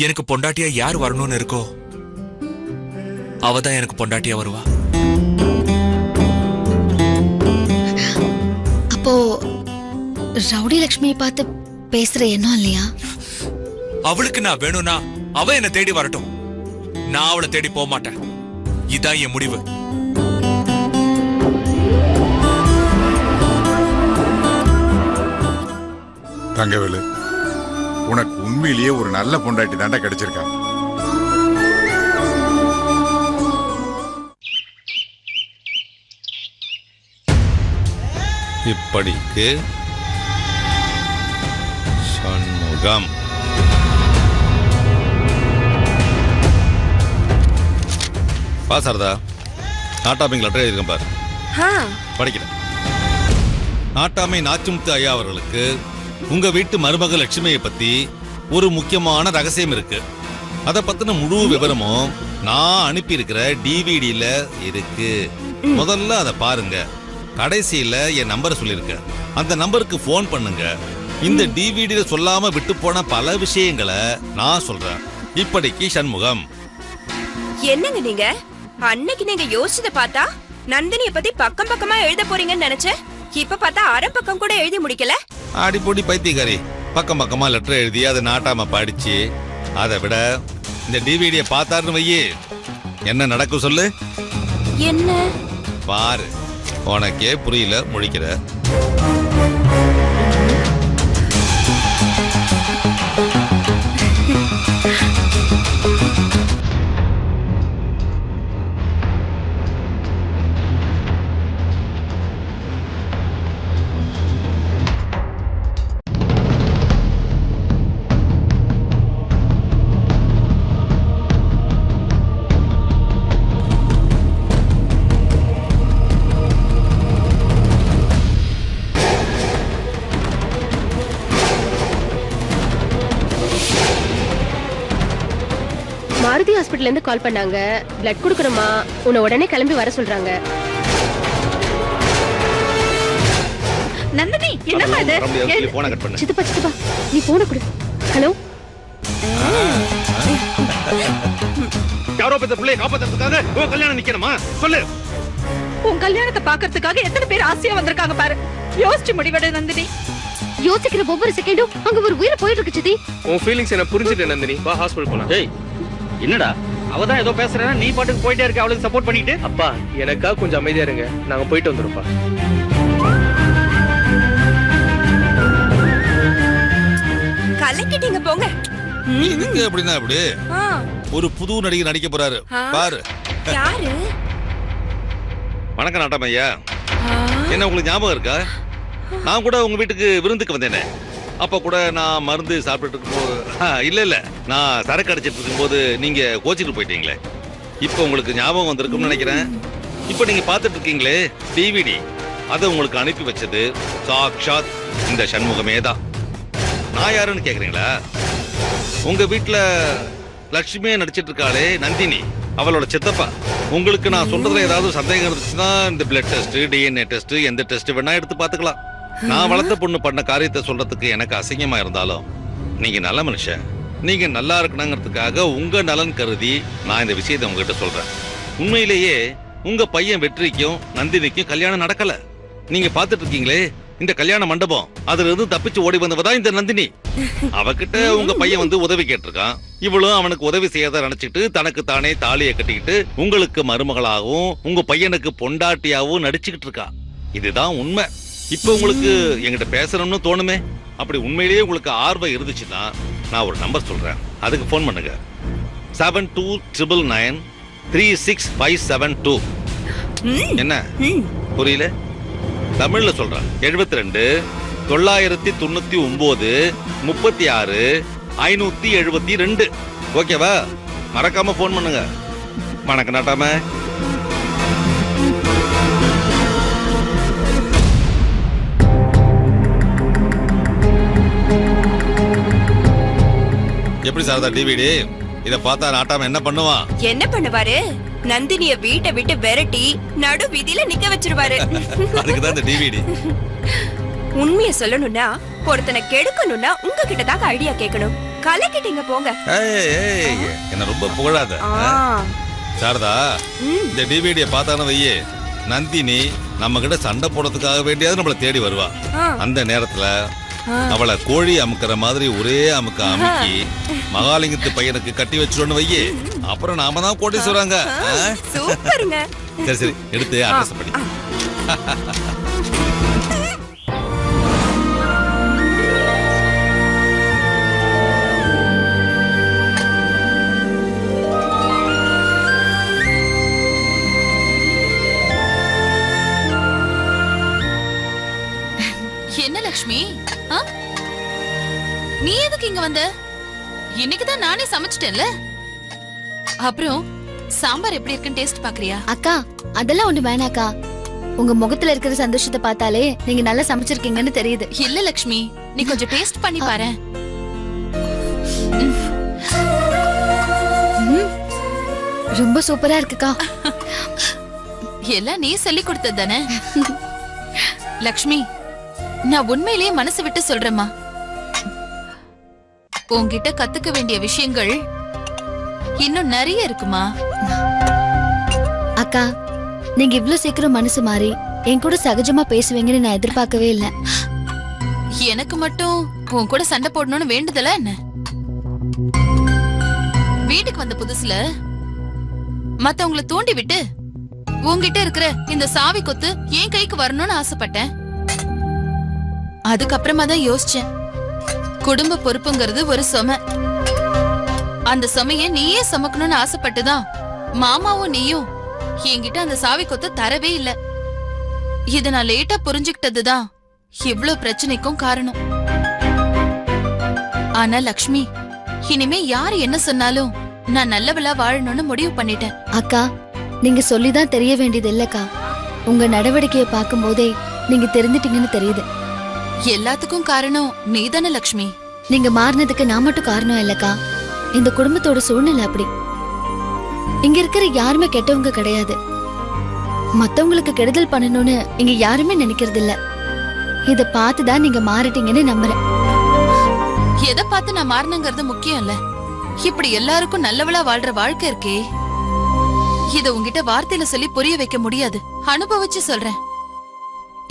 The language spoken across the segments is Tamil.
எனக்கு பொண்டாட்டியா யார் வரணும்னு இருக்கோ அவதான் எனக்கு பொண்டாட்டியா வருவா. அப்போ ரவுடி லட்சுமியை பார்த்து பேசுற எண்ணம் இல்லையா? அவளுக்கு நான் வேணும்னா அவ என்ன தேடி வரட்டும், நான் அவளை தேடி போக மாட்டேன். இதான் என் முடிவு. தங்கவேலு, உனக்கு உண்மையிலேயே ஒரு நல்ல பொண்டாட்டி தாண்டா கிடைச்சிருக்கா. இப்படிக்கு சண்முகம். பாசாரதா, நாட்டாமைக்கு லெட்டர் எழுதிருக்கேன் பாரு. படிக்கிறேன். நாட்டாமை நாச்சிமுத்து ஐயா அவர்களுக்கு உங்க வீட்டு மருமக லட்சுமியை பத்தி ஒரு முக்கியமான ரகசியம் இருக்கு. அதை பத்தின முழு விவரமும் நான் அனுப்பி இருக்கிற டிவிடில இருக்கு. முதல்ல அதை பாருங்க. கடைசியில என் நம்பரை சொல்லியிருக்கேன். அந்த நம்பருக்கு போன் பண்ணுங்க. இந்த டிவிடியில சொல்லாம விட்டு போன பல விஷயங்களை நான் சொல்றேன். இப்படிக்கு சண்முகம். என்னங்க நீங்க அன்னைக்கு நீங்க யோசிச்சத பார்த்தா நந்தினிய பத்தி பக்கம் பக்கமா எழுத போறீங்கன்னு நினைச்சேன். இப்ப பார்த்தா அரை பக்கம் கூட எழுதி முடிக்கல. ஆடிப்போடி பைத்தியக்காரி, பக்கம் பக்கமா லெட்டர் எழுதி அதை நாட்டாம படிச்சு, அதை விட இந்த டிவிடியை பார்த்தாருன்னு வையே, என்ன நடக்கும் சொல்லு. என்ன பாரு, உனக்கே புரியல முழிக்கிற. மாருதி ஹாஸ்பிடல்ல இருந்து கால் பண்ணாங்க. பிளட் கொடுக்கணுமா, உன்னை உடனே கிளம்பி வர சொல்றாங்க. நந்தினி, என்னமா இது? சித்தப்பா சித்தப்பா, நீ போன கொடு. ஹலோ, யாரோ பெத்த பிள்ளையை காப்பாத்துறதுக்காக உன் கல்யாணம் நிக்கணுமா சொல்லு. உன் கல்யாணத்தை பாக்குறதுக்காக எத்தனை பேர் ஆசையா வந்திருக்காங்க பாரு. யோசிச்சு முடிவெடு நந்தினி. யோசிக்கிற ஒவ்வொரு செகண்டும் அங்க ஒரு உயிர் போயிட்டு இருக்கு சித்தி. உன் ஃபீலிங்ஸ் என்ன புரிஞ்சுட்டேன் நந்தினி. வா ஹாஸ்பிடல் போலாம். டேய், என்னடா அவதான் ஏதோ பேசுறேன்னா நீ பாட்டுக்கு போயிட்டே இருக்க, அவளுக்கு சப்போர்ட் பண்ணிட்டு. அப்பா எனக்கா கொஞ்சம் அமைதியா இருங்க, நாங்க போயிட்டு வந்துருப்பா. கலக்கிட்டீங்க போங்க. இதுக்கு எப்படின்னா இப்படி ஒரு புது நடிகர் நடிக்க போறாரு பாரு. யாரு? வணக்கம் நாட்டாமையா. என்ன உங்களுக்கு ஞாபகம் இருக்கா? நான் கூட உங்க வீட்டுக்கு விருந்துக்கு வந்தேனே. அப்ப கூட நான் மருந்து சாப்பிட்டு இருக்கும்போது, இல்ல நான் சரக்கு அடிச்சிட்டு இருக்கும்போது நீங்க கோச்சிட்டு போயிட்டீங்களே. இப்ப உங்களுக்கு ஞாபகம் வந்திருக்கும்னு நினைக்கிறேன். இப்ப நீங்க பாத்துட்டு இருக்கீங்களே டிவிடி, அதை உங்களுக்கு அனுப்பி வச்சது சாக்ஷாத் இந்த சண்முகமே தான். நான் யாருன்னு கேக்குறீங்களா? உங்க வீட்டுல லட்சுமியே நடிச்சிட்டு இருக்காளே நந்தினி, அவளோட சித்தப்பா. உங்களுக்கு நான் சொல்றதுல ஏதாவது சந்தேகம் இருந்துச்சுன்னா இந்த பிளட் டெஸ்ட், டிஎன்ஏ டெஸ்ட், எந்த டெஸ்ட் வேணா எடுத்து பாத்துக்கலாம். நான் வளர்த்த பொண்ணு பண்ண காரியத்தை சொல்றதுக்கு எனக்கு அசிங்கமா இருந்தாலும் நீங்க நல்ல மனுஷன், நீங்க நல்லா இருக்கணுங்கிறதுக்காக உங்க நலன் கருதி நான் இந்த விஷயத்தை உங்ககிட்ட சொல்றேன். உண்மையிலேயே உங்க பையன் வெற்றிக்கும் நந்தினிக்கும் கல்யாணம் நடக்கல. நீங்க பாத்துட்டு இருக்கீங்களே இந்த கல்யாண மண்டபம், அதுல இருந்து தப்பிச்சு ஓடி வந்தவதான் இந்த நந்தினி. அவகிட்ட உங்க பையன் வந்து உதவி கேட்டிருக்கான். இவளும் அவனுக்கு உதவி செய்யறத நினைச்சிட்டு தனக்கு தானே தாலியை கட்டிக்கிட்டு உங்களுக்கு மருமகளாகவும் உங்க பையனுக்கு பொண்டாட்டியாவும் நடிச்சுக்கிட்டு இருக்கா. இதுதான் உண்மை. இப்ப உங்களுக்கு என்கிட்ட பேசணும்னு தோணுமே. அப்படி உண்மையிலேயே உங்களுக்கு ஆர்வம் இருந்துச்சுன்னா நான் ஒரு நம்பர் சொல்றேன், அதுக்கு போன் பண்ணுங்க. 7299365572. என்ன புரியல? தமிழ்ல சொல்றேன். 72 999 36 572. ஓகேவா? மறக்காம போன் பண்ணுங்க. வணக்கம் நாட்டாம. எப்படி சாரதா டிவிடி? இத பார்த்தா நாட்டாம என்ன பண்ணுவான்? என்ன பண்ணுவாரு? நந்தினிய வீட்டை விட்டு விரட்டி நடு வீதியில நிக்க வச்சிருவாரு. அதுக்குதான் இந்த டிவிடி. உண்மையை சொல்லணும்னா ஒருத்தனை கெடுக்கணும்னா உங்ககிட்ட தான் ஐடியா கேட்கணும். கலக்கிட்டீங்க போங்க. என்ன ரொம்ப புகழாத சாரதா. இந்த டிவிடிய பார்த்தான வையே, நந்தினி நம்ம கிட்ட சண்டை போடுறதுக்காக வேண்டியாவது நம்மள தேடி வருவா. அந்த நேரத்துல அவளை கோழி அமுக்கிற மாதிரி ஒரே அமுக்க அமுக்கி மகாலிங்கத்து பையனுக்கு கட்டி வச்சிருன்னு வையே, அப்புறம் நாம தான் கோட்டீஸ்வரங்க. சூப்பருங்க. சரி சரி, எடுத்து அட்ரஸ் பண்ணி. என்ன லக்ஷ்மி, நீ எதுக்கு இங்க வந்த? இன்னைக்குதான் நானே சமைச்சிட்டேன்ல. அப்புறம் சாம்பார் எப்படி இருக்குன்னு டேஸ்ட் பாக்குறியா? அக்கா அதெல்லாம் ஒண்ணு வேணாக்கா. உங்க முகத்துல இருக்கிற சந்தோஷத்தை பார்த்தாலே நீங்க நல்லா சமைச்சிருக்கீங்கன்னு தெரியுது. இல்ல லக்ஷ்மி, நீ கொஞ்சம் டேஸ்ட் பண்ணி பாரு. ரொம்ப சூப்பரா இருக்குக்கா. எல்லாம் நீ சொல்லி கொடுத்தது தானே. லக்ஷ்மி, நான் உண்மையிலேயே மனசு விட்டு சொல்றேம்மா. உன்கிட்ட கத்துக்க வேண்டிய விஷயங்கள் இன்னும் நிறைய இருக்குமா. அக்கா நீங்க இவ்ளோ சீக்கிரம் மனசு மாறி என் கூட சகஜமா பேசுவீங்கன்னு நான் எதிர்பார்க்கவே இல்ல. எனக்கு மட்டும் உன் கூட சண்டை போடணும்னு வேண்டுதல என்ன? வீட்டுக்கு வந்த புதுசுல மத்தவங்களை தூண்டி விட்டு உன்கிட்ட இருக்கிற இந்த சாவி கொத்து என் கைக்கு வரணும்னு ஆசைப்பட்டேன். அதுக்கப்புறமா தான் யோசிச்சேன், குடும்ப பொறுப்புங்கிறது ஒரு சுமை. அந்த சுமைய நீயே சுமக்கணும்னு ஆசைப்பட்டுதான் மாமாவும் நீயும் என்கிட்ட அந்த சாவி கொத்து தரவே இல்ல. இத நான் லேட்டா புரிஞ்சுக்கிட்டதுதான் இவ்ளோ பிரச்சனைக்கும் காரணம். ஆனா லக்ஷ்மி, இனிமே யாரு என்ன சொன்னாலும் நான் நல்லவளா வாழணும்னு முடிவு பண்ணிட்டேன். அக்கா நீங்க சொல்லிதான் தெரிய வேண்டியது இல்லக்கா. உங்க நடவடிக்கையை பார்க்கும் போதே நீங்க தெரிஞ்சிட்டீங்கன்னு தெரியுது. எல்லாத்துக்கும் காரணம் நீதானே லக்ஷ்மி. நீங்க மாறினதுக்கு நான் மட்டும் காரணம் இல்லக்கா. இந்த குடும்பத்தோட சூழ்நிலை அப்படி. இங்க இருக்கிற யாருமே கெட்டவங்க கிடையாது. மத்தவங்களுக்கு கெடுதல் பண்ணணும்னு இங்க யாருமே நினைக்கிறது இல்ல. இத பார்த்துதான் நீங்க மாறிட்டீங்கன்னு நம்புறேன். எதை பார்த்து நான் மாறினங்கிறது முக்கியம் இல்ல. இப்படி எல்லாருக்கும் நல்லவளா வாழ்ற வாழ்க்கை இருக்கே, இத உங்ககிட்ட வார்த்தையில சொல்லி புரிய வைக்க முடியாது. அனுபவிச்சு சொல்றேன்.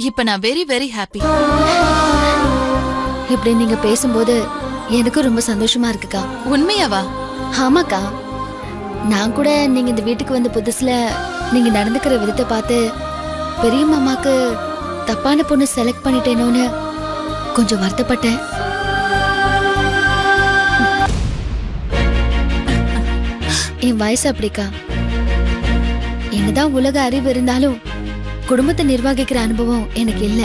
இப்ப நான் வெரி வெரி ஹாப்பி. இப்படி நீங்க பேசும்போது எனக்கு ரொம்ப சந்தோஷமா இருக்குக்கா. உண்மையாவா? ஆமாக்கா. நான் கூட நீங்க இந்த வீட்டுக்கு வந்த புதுசுல நீங்க நடந்துக்கிற விதத்தை பார்த்து பெரிய மாமாக்கு தப்பான பொண்ணு செலக்ட் பண்ணிட்டேனோன்னு கொஞ்சம் வருத்தப்பட்டேன். என் வயசு அப்படிக்கா. என்னதான் உலக அறிவு இருந்தாலும் குடும்பத்தை நிர்வகிக்கிற அனுபவம் எனக்கு இல்ல.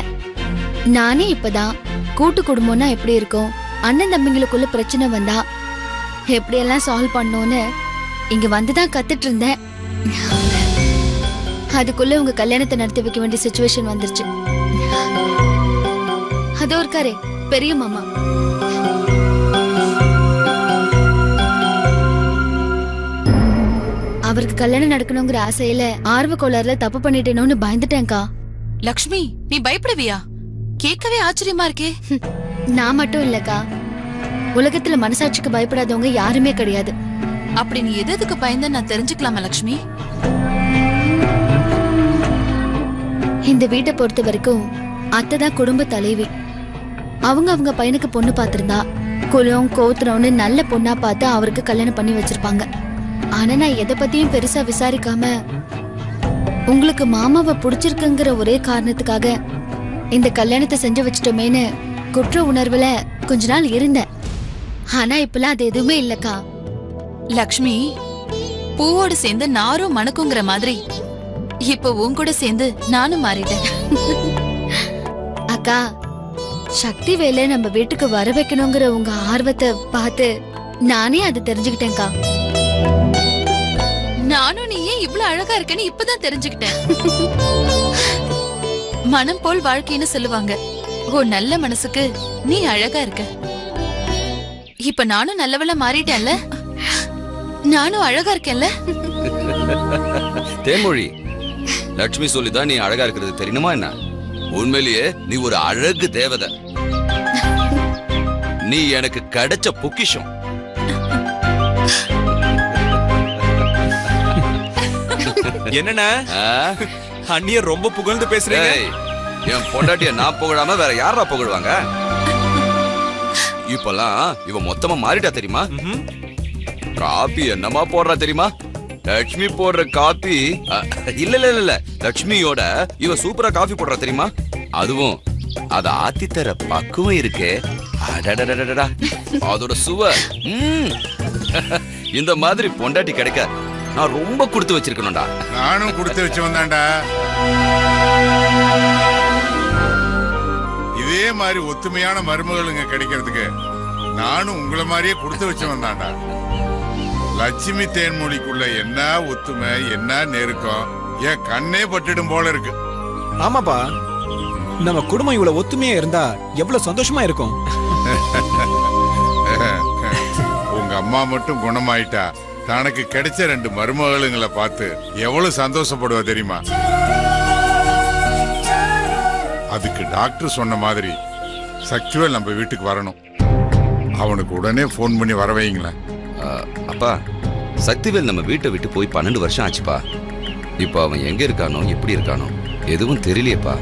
நானே இப்பதான் கூட்டு குடும்பம்னா எப்படி இருக்கும், அண்ணன் தம்பிங்களுக்குள்ள பிரச்சனை வந்தா எப்படியெல்லாம் சால்வ் பண்ணோன்னு இங்க வந்துதான் கத்துட்டு இருந்தேன். அதுக்குள்ள உங்க கல்யாணத்தை நடத்தி வைக்க வேண்டிய சிச்சுவேஷன் வந்துருச்சு. அதோ இருக்காரே பெரிய மாமா. அவருக்கு கல்யாணம் நடக்கணுங்கிற ஆசையில ஆர்வ கோளாறுல தப்பு பண்ணிட்டேனோன்னு பயந்துட்டேன்க்கா. லக்ஷ்மி, நீ பயப்படுவியா? கேட்கவே ஆச்சரியமா இருக்கே. நான் மட்டும் இல்லக்கா, உலகத்துல மனசாட்சிக்கு பயப்படாதவங்க யாருமே கிடையாது. அப்படி நீ எதுக்கு பயந்த நான் தெரிஞ்சுக்கலாமா லக்ஷ்மி? இந்த வீட்டை பொறுத்த வரைக்கும் அத்தைதான் குடும்ப தலைவி. அவங்க பையனுக்கு பொண்ணு பார்த்திருந்தா குலம் கோத்திரம்னு நல்ல பொண்ணா பார்த்து அவருக்கு கல்யாணம் பண்ணி வச்சிருப்பாங்க. ஆனா நான் எதை பத்தியும் பெருசா விசாரிக்காம உங்களுக்கு மாமாவை பிடிச்சிருக்குங்கிற ஒரே காரணத்துக்காக இந்த கல்யாணத்தை செஞ்சு வச்சிட்டோமேன்னு குற்ற உணர்வுல கொஞ்ச நாள் இருந்தேன். ஆனா இப்பெல்லாம் அது எதுவுமே இல்லக்கா. லக்ஷ்மி, பூவோடு சேர்ந்து நாரும் மணக்குங்கிற மாதிரி இப்ப உன் கூட சேர்ந்து நானும் மாறிட்டேன். அக்கா, சக்தி வேலை நம்ம வீட்டுக்கு வர வைக்கணுங்கிற உங்க ஆர்வத்தை பார்த்து நானே அது தெரிஞ்சுக்கிட்டேன்க்கா. நானும் நீ ஏன் இவ்வளவு அழகா இருக்கேன்னு இப்பதான் தெரிஞ்சுக்கிட்டேன். மனம் போல் வாழ்க்கைன்னு சொல்லுவாங்க. ஓ, நல்ல மனசுக்கு நீ அழகா இருக்க. இப்ப நானும் நல்லவளா மாறிட்டேன்ல, நானும் அழகா இருக்கேன்ல. தேன்மொழி, லட்சுமி சொல்லிதான் நீ அழகா இருக்கிறது தெரியுமா என்ன? உண்மையிலேயே நீ ஒரு அழகு தேவதை. நீ எனக்கு கிடைச்ச பொக்கிஷம். என்னண்ணா அண்ணிய ரொம்ப புகழ்ந்து பேசுறீங்க. என் பொண்டாட்டிய நான் புகழாம வேற யாரா புகழ்வாங்க? இப்பெல்லாம் இவ மொத்தமா மாறிட்டா தெரியுமா? காபி என்னமா போடுறா தெரியுமா? லட்சுமி போடுற காபி இல்ல இல்ல இல்ல லட்சுமியோட இவ சூப்பரா காபி போடுறா தெரியுமா? அதுவும் அத ஆத்தி தர பக்குவம் இருக்கே, அடடடடடா, அதோட சுவை. இந்த மாதிரி பொண்டாட்டி கிடைக்க நான் ரொம்ப கொடுத்து வச்சிருக்கணும்டா. நானும் கொடுத்து வச்சு வந்தான்டா. இதே மாதிரி ஒத்துமையான மருமகளுங்க கிடைக்கிறதுக்கு நானும் உங்களை மாதிரியே கொடுத்து வச்சு வந்தான்டா. லட்சுமி தேன்மொழிக்குள்ள என்ன ஒத்துமை, என்ன நெருக்கம், என் கண்ணே பட்டுடும் போல இருக்கு. ஆமாப்பா, நம்ம குடும்பம் இவ்வளவு ஒத்துமையா இருந்தா எவ்வளவு சந்தோஷமா இருக்கும். உங்க அம்மா மட்டும் குணமாயிட்டா தனக்கு கிடைச்ச 2 மருமகளுங்களை பார்த்து எவ்வளவு சந்தோஷப்படுவா தெரியுமா? அதுக்கு டாக்டர் சொன்ன மாதிரி சக்திவேல் நம்ம வீட்டுக்கு வரணும். அவனுக்கு உடனே போன் பண்ணி வர வைங்களேன். அப்பா, சக்திவேல் நம்ம வீட்டை விட்டு போய் 12 வருஷம் ஆச்சுப்பா. இப்போ அவன் எங்க இருக்கானோ எப்படி இருக்கானோ எதுவும் தெரியலையேப்பா.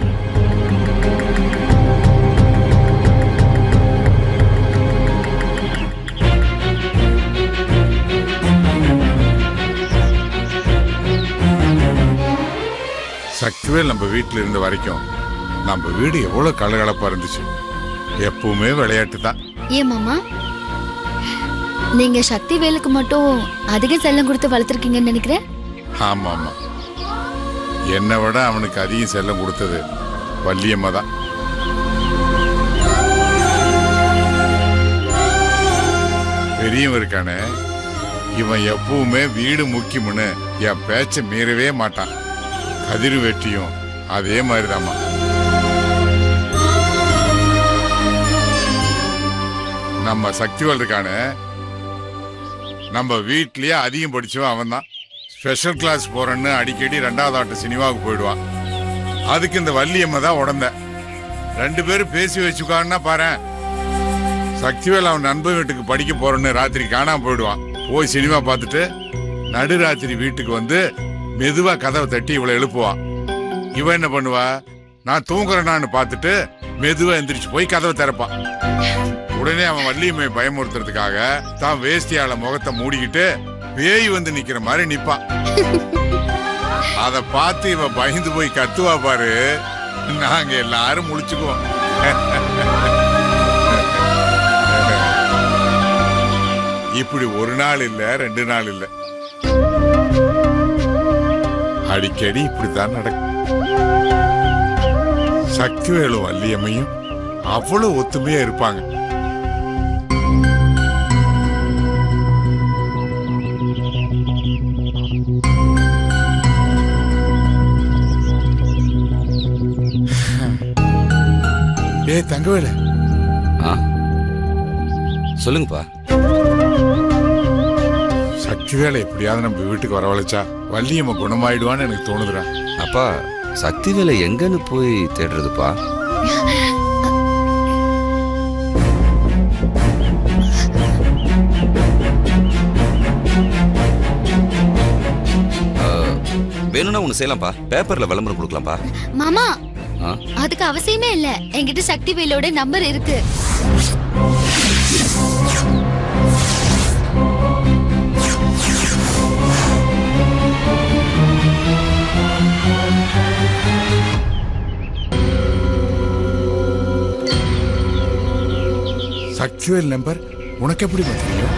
சக்திவேல் நம்ம வீட்டுல இருந்த வரைக்கும் நம்ம வீடு எவ்வளவு கலகலப்பா இருந்துச்சு. எப்பவுமே விளையாட்டு தான். ஏன் மாமா, நீங்க சக்தி வேலுக்கு மட்டும் அதிக செல்லம் கொடுத்து வளர்த்திருக்கீங்கன்னு நினைக்கிறேன். ஆமா ஆமா, என்னை விட அவனுக்கு அதிகம் செல்லம் கொடுத்தது வள்ளியம்மா தான். பெரியவன் இருக்கானே, இவன் எப்பவுமே வீடு முக்கியம்னு என் பேச்ச மீறவே மாட்டான். கதிர் வெட்டியும் அதே மாதிரிதாம்மா. நம்ம சக்திவேல் இருக்கானே, நம்ம வீட்லயே அதிகம் படிச்சவன் அவன் தான். ஸ்பெஷல் கிளாஸ் போறேன்னு அடிக்கடி 2வது ஆட்டு சினிமாவுக்கு போயிடுவான். அதுக்கு இந்த வள்ளியம்மா தான் உடந்த. 2 பேரும் பேசி வச்சுக்கான்னா பாரு. சக்திவேல் அவன் நண்பன் வீட்டுக்கு படிக்க போறேன்னு ராத்திரி காணாம போயிடுவான். போய் சினிமா பார்த்துட்டு நடுராத்திரி வீட்டுக்கு வந்து மெதுவா கதவை தட்டி இவளை எழுப்புவான். இவன் என்ன பண்ணுவா, நான் தூங்குறேன்னு பார்த்துட்டு மெதுவா எந்திரிச்சு போய் கதவை திறப்பான். உடனே அவன் வள்ளியம்மை பயமுறுத்துறதுக்காக தான் வேஷ்டியால முகத்தை மூடிக்கிட்டு பேய் வந்து நிக்கிற மாதிரி நிப்பான். அத பார்த்து இவ பயந்து போய் கத்துவா பாரு. நாங்க எல்லாரும் முழிச்சுக்குவோம். இப்படி ஒரு நாள் இல்ல, 2 நாள் இல்ல, அடிக்கடி இப்படித்தான் நடக்கும். சக்திவேலும் வள்ளியம்மையும் அவ்வளவு ஒத்துமையா இருப்பாங்க. தங்கவேலு, சொல்லுங்கப்பா. சக்திவேலை எப்படியாவது நம்ம வீட்டுக்கு வரவழைச்சா வள்ளியம்மா குணமாயிடுவான்னு எனக்கு தோணுதுடா. அப்பா, சக்திவேலை எங்கன்னு போய் தேடுறதுப்பா? வேணும்னா ஒண்ணு செய்யலாம்ப்பா, பேப்பர்ல விளம்பரம் கொடுக்கலாம்ப்பா. மாமா, அதுக்கு அவசியமே இல்ல. என்கிட்ட சக்தி வேலோட நம்பர் இருக்கு. சக்திவேல் நம்பர் உனக்கு எப்படி தெரியும்?